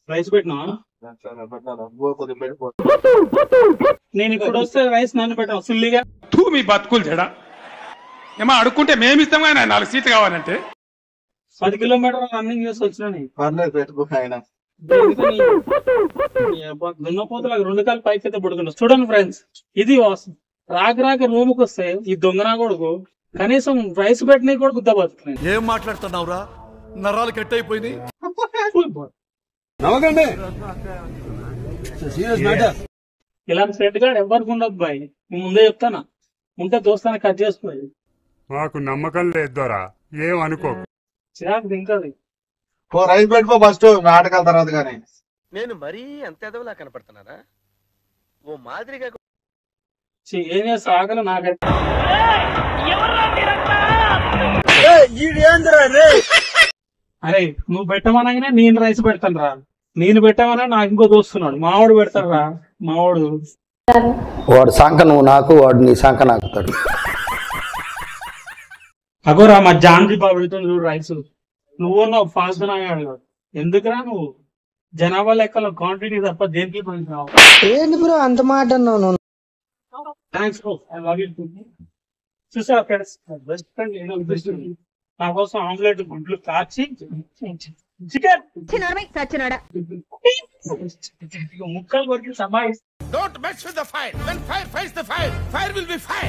Rice పెట్టినా నేను ఇప్పుడు వస్తే రైస్ నన్ను పెట్టాను ఫుల్లీగా మీ బతుకులు తేడా ఏమో అడుక్కుంటే మేము ఇస్తాం కానీ 4 సీట్లు కావాలంటే 10 కిలోమీటర్లు రన్నింగ్ చేసి వచ్చినా దున్నపోతులకు 2 కాలు పైకి అయితే పడుకున్నా. చూడండి ఫ్రెండ్స్, ఇది రాక రూమ్కి వస్తే ఈ దొంగనా కొడుకు కనీసం రైస్ పెట్టిన కూడా గుద్ద బతుకున్నాయి. ఏం మాట్లాడుతున్నావురా, నరాలు కట్ అయిపోయింది. ఇలాంటి ఫ్రెండ్ గా ఎవరికి ఉండదు బాయ్, నేను ముందే చెప్తానా. ఉంటే దోస్తాన్ని కట్ చేసుకోవాలి. మాకు నమ్మకం లేదు దొరా, ఏం అనుకో. చిరాకు తింటది. రైస్ పెట్టుకో ఫస్ట్, నాటకాల తర్వాత. కానీ నేను మరీ అంత ఎదవలా కనపడుతున్నారా? ఓ మాదిరిగా ఏం చేస్తా ఆకలి నాకైతే. అరే నువ్వు పెట్టమనగానే నేను రైస్ పెడతాను రా. నేను పెట్టమన్నా నాకు ఇంకో దోస్తున్నాడు, మావాడు పెడతాడు రా. మావాడు వాడు సంక నువ్వు నాకు, వాడు నీ సంక నాకుతాడు. అగోరా మా జాన్జీ బాబు పెడుతుంది చూడు రైస్. నువ్వు ఫాస్ట్ నాగాడు. ఎందుకురా నువ్వు జనాభా లెక్కలో క్వాంటిటీ తప్ప దేనికి పనికిరావు. ఏంటి బ్రో అంత మాట అన్నావు? Thanks bro, I love you. చూసారా ఫ్రెండ్స్, బెస్ట్ ఫ్రెండ్ నా కోసం ఆమ్లెట్ గుడ్లు కాచి చికెన్ ముక్కలు కొరికి సమాయిస్తా. Don't mess with the fire. When fire fights the fire, fire will be fire.